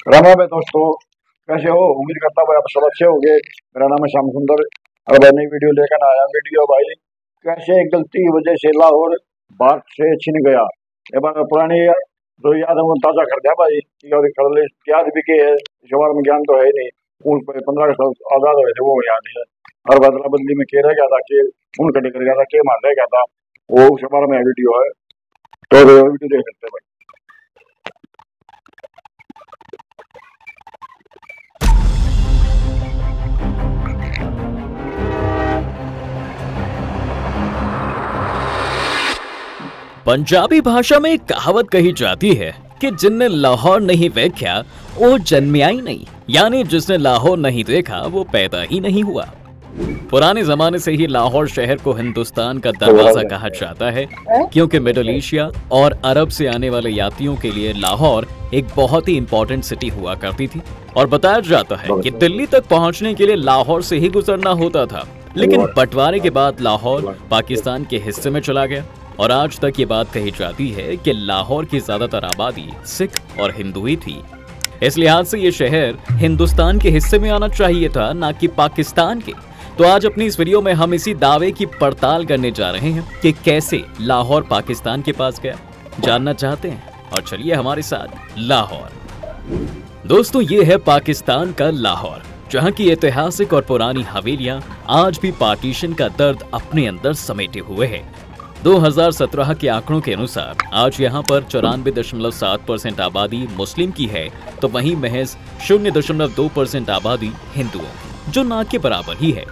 राम राम है दोस्तों। कैसे हो? उम्मीद करता हूँ आप सब अच्छे होंगे। मेरा नाम है श्याम सुंदर और मैं नई वीडियो लेकर आया। वीडियो भाई कैसे एक गलती की वजह से लाहौर भारत से छिन गया। एक बार पुरानी जो याद है वो ताजा कर दिया भाई। और याद भी के है, इस बारे में ज्ञान तो है ही नहीं। उन 15 अगस्त आजाद हुए थे वो याद है। और बदला बदली में के रह गया था कि उनका निकल गया था, के मान रह गया था वो, उस बारे में वीडियो है। तो वीडियो देख सकते हैं भाई। पंजाबी भाषा में एक कहावत कही जाती है कि जिनने लाहौर नहीं देखा वो जन्मिया ही नहीं, यानी जिसने लाहौर नहीं देखा वो पैदा ही नहीं हुआ। पुराने जमाने से ही लाहौर शहर को हिंदुस्तान का दरवाजा कहा जाता है, क्योंकि मिडिल एशिया और अरब से आने वाले यात्रियों के लिए लाहौर एक बहुत ही इंपॉर्टेंट सिटी हुआ करती थी। और बताया जाता है कि दिल्ली तक पहुंचने के लिए लाहौर से ही गुजरना होता था, लेकिन बंटवारे के बाद लाहौर पाकिस्तान के हिस्से में चला गया। और आज तक ये बात कही जाती है कि लाहौर की ज्यादातर आबादी सिख और हिंदू ही थी। इस लिहाज से ये शहर हिंदुस्तान के हिस्से में आना चाहिए था, ना कि पाकिस्तान के। तो आज अपनी इस वीडियो में हम इसी दावे की पड़ताल करने जा रहे हैं कि कैसे लाहौर पाकिस्तान के पास गया। जानना चाहते हैं? और चलिए हमारे साथ लाहौर। दोस्तों, ये है पाकिस्तान का लाहौर, जहाँ की ऐतिहासिक और पुरानी हवेलियां आज भी पार्टीशन का दर्द अपने अंदर समेटे हुए है। 2017 के आंकड़ों के अनुसार आज यहाँ पर 94.7% आबादी मुस्लिम की है, तो वहीं महज 0.2% आबादी हिंदुओं की, जो ना के बराबर ही है।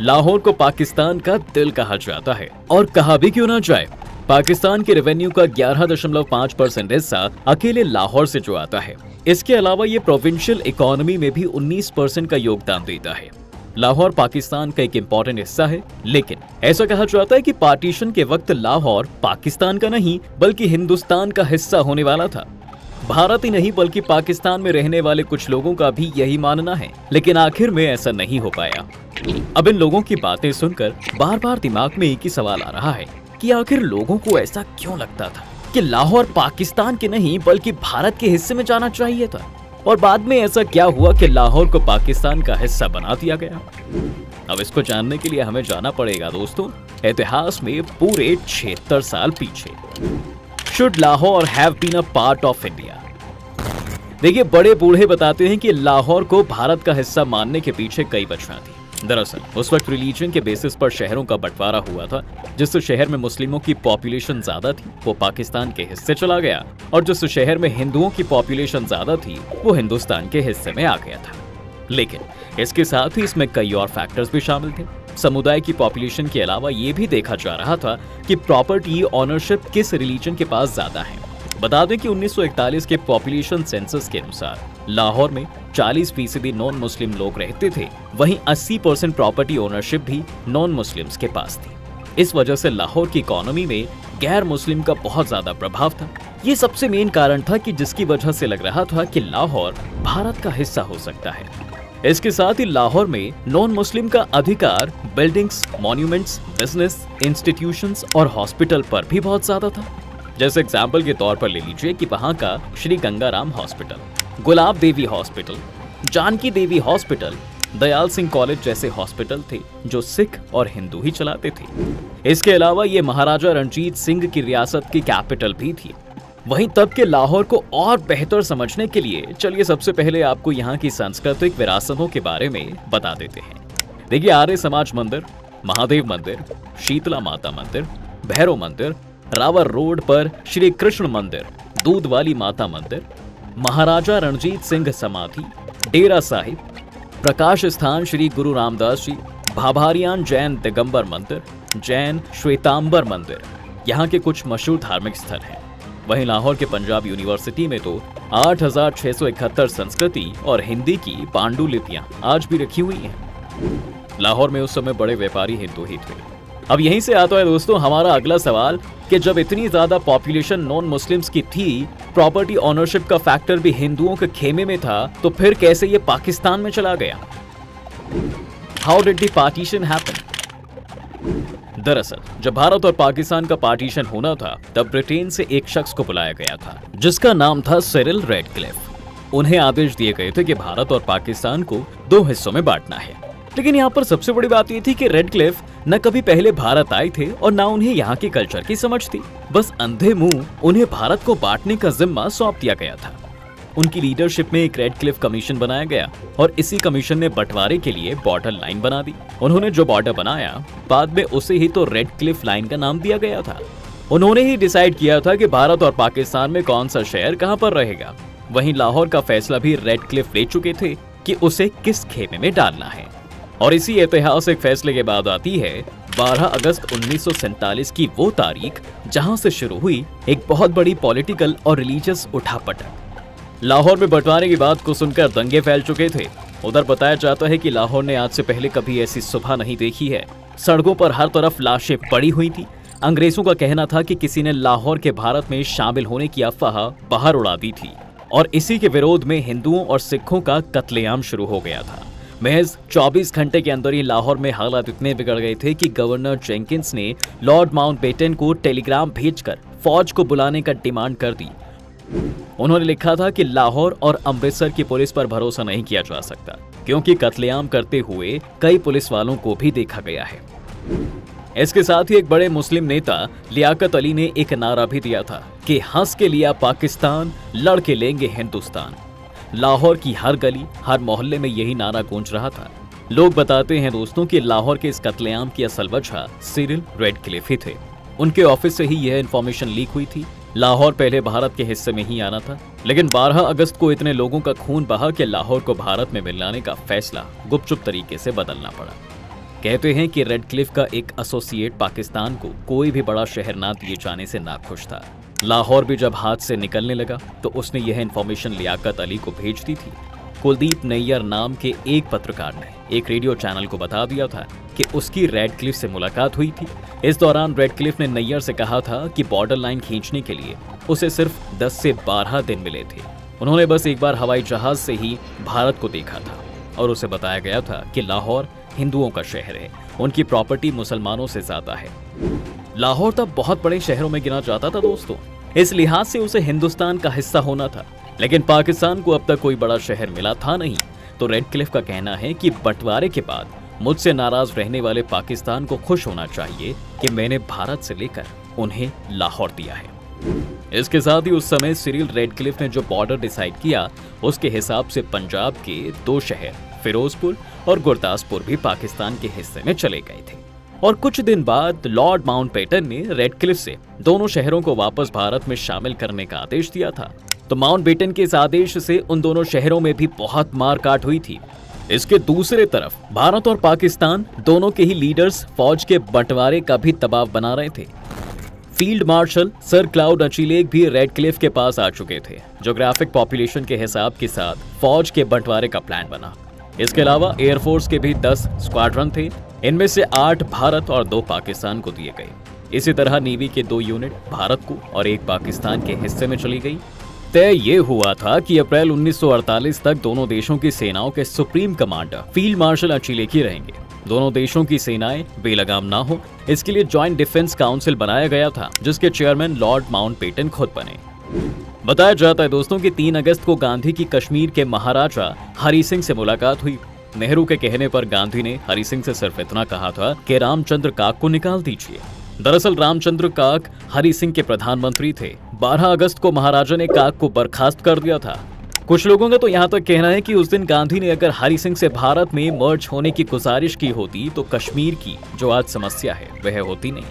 लाहौर को पाकिस्तान का दिल कहा जाता है, और कहा भी क्यों ना जाए। पाकिस्तान के रेवेन्यू का 11.5% हिस्सा अकेले लाहौर से जो आता है। इसके अलावा ये प्रोविंशियल इकोनॉमी में भी 19% का योगदान देता है। लाहौर पाकिस्तान का एक इम्पोर्टेंट हिस्सा है, लेकिन ऐसा कहा जाता है कि पार्टीशन के वक्त लाहौर पाकिस्तान का नहीं बल्कि हिंदुस्तान का हिस्सा होने वाला था। भारत ही नहीं बल्कि पाकिस्तान में रहने वाले कुछ लोगों का भी यही मानना है, लेकिन आखिर में ऐसा नहीं हो पाया। अब इन लोगों की बातें सुनकर बार बार दिमाग में एक ही सवाल आ रहा है कि आखिर लोगों को ऐसा क्यों लगता था कि लाहौर पाकिस्तान के नहीं बल्कि भारत के हिस्से में जाना चाहिए था। और बाद में ऐसा क्या हुआ कि लाहौर को पाकिस्तान का हिस्सा बना दिया गया। अब इसको जानने के लिए हमें जाना पड़ेगा दोस्तों इतिहास में पूरे 76 साल पीछे। Should Lahore have been a part of India? देखिए, बड़े बूढ़े बताते हैं कि लाहौर को भारत का हिस्सा मानने के पीछे कई वजह थी। दरअसल उस वक्त रिलीजन के बेसिस पर शहरों का बंटवारा हुआ था। जिस शहर में मुस्लिमों की पॉपुलेशन ज्यादा थी वो पाकिस्तान के हिस्से चला गया, और जिस शहर में हिंदुओं की पॉपुलेशन ज्यादा थी वो हिंदुस्तान के हिस्से में आ गया था। लेकिन इसके साथ ही इसमें कई और फैक्टर्स भी शामिल थे। समुदाय की पॉपुलेशन के अलावा ये भी देखा जा रहा था कि प्रॉपर्टी ऑनरशिप किस रिलीजन के पास ज्यादा है। बता दें कि 1941 के पॉपुलेशन सेंसस के अनुसार लाहौर में 40% नॉन मुस्लिम लोग रहते थे, वहीं 80% प्रॉपर्टी ओनरशिप भी नॉन मुस्लिम्स के पास थी। इस वजह से लाहौर की इकोनॉमी में गैर मुस्लिम का बहुत ज्यादा प्रभाव था। ये सबसे मेन कारण था कि जिसकी वजह से लग रहा था कि लाहौर भारत का हिस्सा हो सकता है। इसके साथ ही लाहौर में नॉन मुस्लिम का अधिकार बिल्डिंग्स, मॉन्यूमेंट्स, बिजनेस, इंस्टीट्यूशंस और हॉस्पिटल पर भी बहुत ज्यादा था। जैसे एग्जाम्पल के तौर पर ले लीजिए कि वहाँ का श्री गंगाराम हॉस्पिटल, गुलाब देवी हॉस्पिटल, जानकी देवी हॉस्पिटल, दयाल सिंह कॉलेज जैसे हॉस्पिटल थे जो सिख और हिंदू ही चलाते थे। इसके अलावा ये महाराजा रणजीत सिंह की रियासत की कैपिटल भी थी। वहीं तब के लाहौर को और बेहतर समझने के लिए चलिए सबसे पहले आपको यहाँ की सांस्कृतिक विरासतों के बारे में बता देते हैं। देखिए, आर्य समाज मंदिर, महादेव मंदिर, शीतला माता मंदिर, भैरव मंदिर, रावर रोड पर श्री कृष्ण मंदिर, दूध वाली माता मंदिर, महाराजा रणजीत सिंह समाधि, डेरा साहिब, प्रकाश स्थान श्री गुरु रामदास जी, भाभारियान जैन दिगंबर मंदिर, जैन श्वेतांबर मंदिर यहाँ के कुछ मशहूर धार्मिक स्थल हैं। वहीं लाहौर के पंजाब यूनिवर्सिटी में तो 8671 संस्कृति और हिंदी की पांडुलिपियां आज भी रखी हुई हैं। लाहौर में उस समय बड़े व्यापारी हिंदू ही थे। अब यहीं से आता है दोस्तों हमारा अगला सवाल कि जब इतनी ज्यादा पॉपुलेशन नॉन मुस्लिम्स की थी, प्रॉपर्टी ओनरशिप का फैक्टर भी हिंदुओं के खेमे में था, तो फिर कैसे ये पाकिस्तान में चला गया? How did the partition happen? दरअसल जब भारत और पाकिस्तान का पार्टीशन होना था तब ब्रिटेन से एक शख्स को बुलाया गया था जिसका नाम था सिरिल रेडक्लिफ। उन्हें आदेश दिए गए थे कि भारत और पाकिस्तान को 2 हिस्सों में बांटना है। लेकिन यहाँ पर सबसे बड़ी बात ये थी कि रेडक्लिफ न कभी पहले भारत आए थे और न उन्हें यहाँ के कल्चर की समझ थी। बस अंधे मुंह उन्हें भारत को बांटने का जिम्मा सौंप दिया गया था। उनकी लीडरशिप में एक रेडक्लिफ कमीशन बनाया गया और इसी कमीशन ने बंटवारे के लिए बॉर्डर लाइन बना दी। उन्होंने जो बॉर्डर बनाया बाद में उसे ही तो रेडक्लिफ लाइन का नाम दिया गया था। उन्होंने ही डिसाइड किया था कि भारत और पाकिस्तान में कौन सा शहर कहां पर रहेगा। वहीं लाहौर का फैसला भी रेडक्लिफ ले चुके थे कि उसे किस खेमे में डालना है। और इसी ऐतिहासिक फैसले के बाद आती है 12 अगस्त 1947 की वो तारीख जहां से शुरू हुई एक बहुत बड़ी पॉलिटिकल और रिलीजियस उठापटक। लाहौर में बंटवारे की बात को सुनकर दंगे फैल चुके थे। उधर बताया जाता है कि लाहौर ने आज से पहले कभी ऐसी सुबह नहीं देखी है। सड़कों पर हर तरफ लाशें पड़ी हुई थी। अंग्रेजों का कहना था कि किसी ने लाहौर के भारत में शामिल होने की अफवाह बाहर उड़ा दी थी और इसी के विरोध में हिंदुओं और सिखों का कत्लेआम शुरू हो गया था। महज 24 घंटे के अंदर ही लाहौर में हालात इतने बिगड़ गए थे कि गवर्नर जेंकिंस ने लॉर्ड माउंटबेटन को टेलीग्राम भेजकर फौज को बुलाने का डिमांड कर दी। उन्होंने लिखा था कि लाहौर और अमृतसर की पुलिस पर भरोसा नहीं किया जा सकता क्योंकि कत्लेआम करते हुए कई पुलिस वालों को भी देखा गया है। इसके साथ ही एक बड़े मुस्लिम नेता लियाकत अली ने एक नारा भी दिया था कि हंस के लिया पाकिस्तान, लड़ के लेंगे हिंदुस्तान। लाहौर की हर गली, हर मोहल्ले में यही नारा गूंज रहा था। लोग बताते हैं दोस्तों कि लाहौर के इस कत्लेआम की असल वजह सिरिल रेडक्लिफ ही थे। उनके ऑफिस से ही यह इंफॉर्मेशन लीक हुई थी। लाहौर पहले भारत के हिस्से में ही आना था, लेकिन 12 अगस्त को इतने लोगों का खून बहा कि लाहौर को भारत में मिलाने का फैसला गुपचुप तरीके से बदलना पड़ा। कहते हैं कि रेडक्लिफ का एक एसोसिएट पाकिस्तान को कोई भी बड़ा शहर ना दिए जाने से नाखुश था। लाहौर भी जब हाथ से निकलने लगा तो उसने यह इंफॉर्मेशन लियाकत अली को भेज दी थी। कुलदीप नैयर नाम के एक पत्रकार ने एक रेडियो चैनल को बता दिया था कि उसकी रेडक्लिफ से मुलाकात हुई थी। इस दौरान रेडक्लिफ ने नैयर से कहा था कि बॉर्डर लाइन खींचने के लिए उसे सिर्फ 10 से 12 दिन मिले थे। उन्होंने बस एक बार हवाई जहाज से ही भारत को देखा था और उसे बताया गया था कि लाहौर हिंदुओं का शहर है, उनकी प्रॉपर्टी मुसलमानों से ज्यादा है। लाहौर तब बहुत बड़े शहरों में गिना जाता था दोस्तों, इस लिहाज से उसे हिंदुस्तान का हिस्सा होना था। लेकिन पाकिस्तान को अब तक कोई बड़ा शहर मिला था नहीं। तो रेडक्लिफ का कहना है कि बंटवारे के बाद मुझसे नाराज रहने वाले पाकिस्तान को खुश होना चाहिए कि मैंने भारत से लेकर उन्हें लाहौर दिया है। इसके साथ ही उस समय सिरिल रेडक्लिफ ने जो बॉर्डर डिसाइड किया उसके हिसाब से पंजाब के 2 शहर फिरोजपुर और गुरदासपुर भी पाकिस्तान के हिस्से में चले गए थे। और कुछ दिन बाद लॉर्ड माउंटबेटन ने रेडक्लिफ से दोनों शहरों को वापस भारत में शामिल करने का आदेश दिया था। तो माउंटबेटन के इस आदेश से उन दोनों शहरों में भी बहुत मारकाट हुई थी। इसके दूसरे तरफ भारत और पाकिस्तान दोनों के ही लीडर्स फौज के बंटवारे का भी दबाव बना रहे थे। फील्ड मार्शल सर क्लाउड अचिलेक भी रेडक्लिफ के पास आ चुके थे। ज्योग्राफिक पॉपुलेशन के हिसाब के साथ फौज के बंटवारे का प्लान बना। इसके अलावा एयरफोर्स के भी 10 स्क्वाड्रन थे, इनमें से 8 भारत और 2 पाकिस्तान को दिए गए। इसी तरह नेवी के 2 यूनिट भारत को और 1 पाकिस्तान के हिस्से में चली गई। तय ये हुआ था कि अप्रैल 1948 तक दोनों देशों की सेनाओं के सुप्रीम कमांडर फील्ड मार्शल अचिलेक ही रहेंगे। दोनों देशों की सेनाएं बेलगाम ना हो, इसके लिए जॉइंट डिफेंस काउंसिल बनाया गया था, जिसके चेयरमैन लॉर्ड माउंटबेटन खुद बने। बताया जाता है दोस्तों कि 3 अगस्त को गांधी की कश्मीर के महाराजा हरि सिंह से मुलाकात हुई। नेहरू के कहने पर गांधी ने हरि सिंह से सिर्फ इतना कहा था कि रामचंद्र काक को निकाल दीजिए। दरअसल रामचंद्र काक हरि सिंह के प्रधानमंत्री थे। 12 अगस्त को महाराजा ने काक को बर्खास्त कर दिया था। कुछ लोगों का तो यहाँ तक कहना है कि उस दिन गांधी ने अगर हरि सिंह से भारत में मर्ज होने की गुजारिश की होती तो कश्मीर की जो आज समस्या है वह होती नहीं।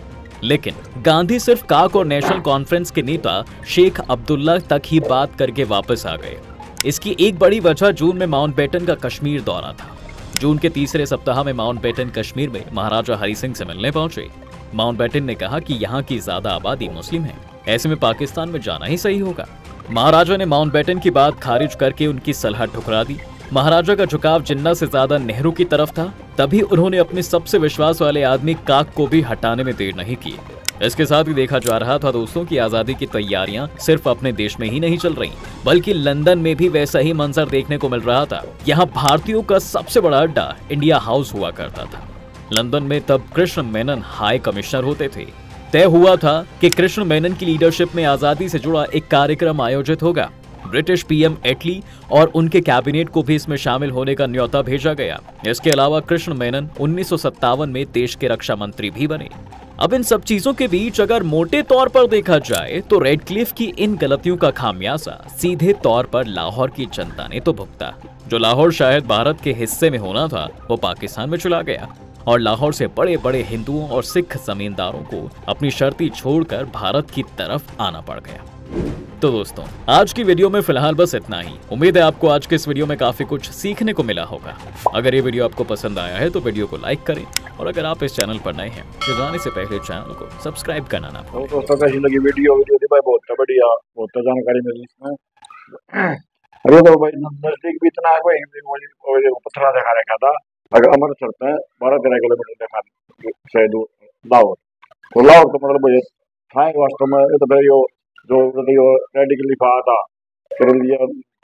लेकिन गांधी सिर्फ काक और नेशनल कॉन्फ्रेंस के नेता शेख अब्दुल्ला तक ही बात करके वापस आ गए। इसकी एक बड़ी वजह जून में माउंटबेटन का कश्मीर दौरा था। जून के तीसरे सप्ताह में माउंटबेटन कश्मीर में महाराजा हरि सिंह से मिलने पहुंचे। माउंटबेटन ने कहा कि यहाँ की ज्यादा आबादी मुस्लिम है, ऐसे में पाकिस्तान में जाना ही सही होगा। महाराजा ने माउंटबेटन की बात खारिज करके उनकी सलाह ठुकरा दी। महाराजा का झुकाव जिन्ना से ज्यादा नेहरू की तरफ था, तभी उन्होंने अपने सबसे विश्वास वाले आदमी काक को भी हटाने में देर नहीं की। इसके साथ ही देखा जा रहा था दोस्तों कि आजादी की तैयारियां सिर्फ अपने देश में ही नहीं चल रही, बल्कि लंदन में भी वैसा ही मंजर देखने को मिल रहा था। यहाँ भारतीयों का सबसे बड़ा अड्डा इंडिया हाउस हुआ करता था। लंदन में तब कृष्ण मेनन हाई कमिश्नर होते थे। तय हुआ था कि कृष्ण मेनन की लीडरशिप में आजादी से जुड़ा एक कार्यक्रम आयोजित होगा। ब्रिटिश पीएम एटली और उनके कैबिनेट को भी इसमें शामिल होने का न्योता भेजा गया। इसके अलावा कृष्ण मेनन 1957 में देश के रक्षा मंत्री भी बने। अब इन सब चीजों के बीच अगर मोटे तौर पर देखा जाए तो रेडक्लिफ की इन गलतियों का खामियाजा सीधे तौर पर लाहौर की जनता ने तो भुगता। जो लाहौर शायद भारत के हिस्से में होना था वो पाकिस्तान में चला गया और लाहौर से बड़े बड़े हिंदुओं और सिख जमींदारों को अपनी शर्ती छोड़कर भारत की तरफ आना पड़ गया। तो दोस्तों, आज की वीडियो में फिलहाल बस इतना ही। उम्मीद है आपको आज के इस वीडियो में काफी कुछ सीखने को मिला होगा। अगर ये वीडियो आपको पसंद आया है तो वीडियो को लाइक करें और अगर आप इस चैनल पर नए हैं तो जाने से पहले चैनल को सब्सक्राइब करना ना भूलें। दोस्तों कैसी लगी वीडियो थी भाई, बहुत बढ़िया, बहुत जानकारी मिली इसमें। अरे तो भाई नजदीक भी इतना है भाई, पत्थरा दिखा रखा था। अगर अमृतसर से 12-13 किलोमीटर दिखा से दूर लाहौर, तो लाहौर तो मतलब भाई था वास्तव में। तो भाई जो रेड क्लिफ आया था, फिर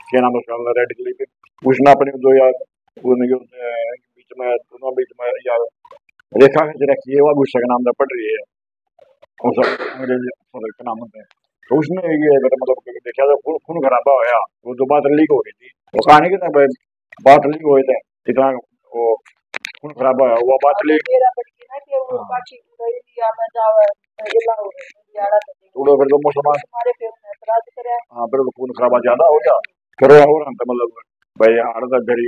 क्या नाम उसका, रेड क्लिफ, उसने अपने जो यार बीच में दोनों बीच में यार रेखा खींच रखी है, वो गुस्सा के नाम से पड़ रही है, उस अंग्रेजी के नाम से। तो उसने ये मतलब देखा तो खून खराबा होया, वो जो बात लीक हो गई थी, वो कहानी कितना भाई बात लीक हुए थे, इतना वो खून खराबा है, वो बात लीक थोड़ा फिर तो मुसलमान, हाँ फिर तो खून खराबा ज्यादा हो गया। फिर और मतलब भाई आड़ता घरी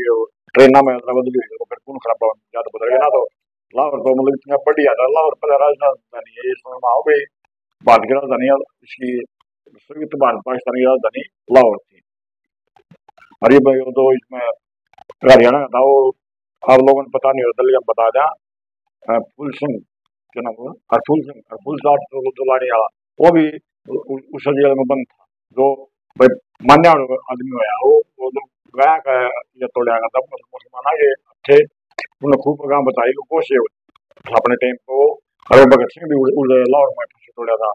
ट्रेन में यात्रा बदली हुई, तो फिर खून खराबा ज्यादा बदल गया ना। तो लाहौर तो मतलब इतना बढ़िया था, लाहौर पहले राजधानी है, इस समय आओ भाई भारत की राजधानी इसकी संयुक्त भारत पाकिस्तान की राजधानी लाहौर थी। अरे भाई वो तो इसमें हरियाणा का था वो, आप लोगों को पता नहीं होता लेकिन बता दें, फूल सिंह क्या नाम हुआ, हरफूल सिंह, हरफूल साहब तो लाड़ी वाला, वो भी उस जेल में बंद था। जो भाई मान्य आदमी हुआ वो जो गया का ये तोड़ा गया था मुसलमान ये थे, उन्होंने खूब काम बताई कोशे अपने टाइम को। अरे भगत सिंह भी लाहौर में तोड़ा था।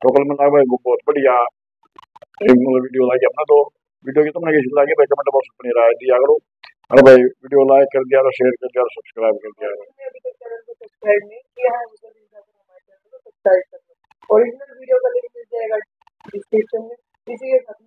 तो कल मिला भाई बहुत बढ़िया वीडियो लाइक अपना। तो वीडियो की तुमने कैसी लगी भाई कमेंट बॉक्स में राय दिया करो। अरे भाई वीडियो लाइक कर दिया, शेयर कर दिया, सब्सक्राइब कर दिया। ओरिजिनल वीडियो का लिंक मिल जाएगा डिस्क्रिप्शन में, इसी के साथ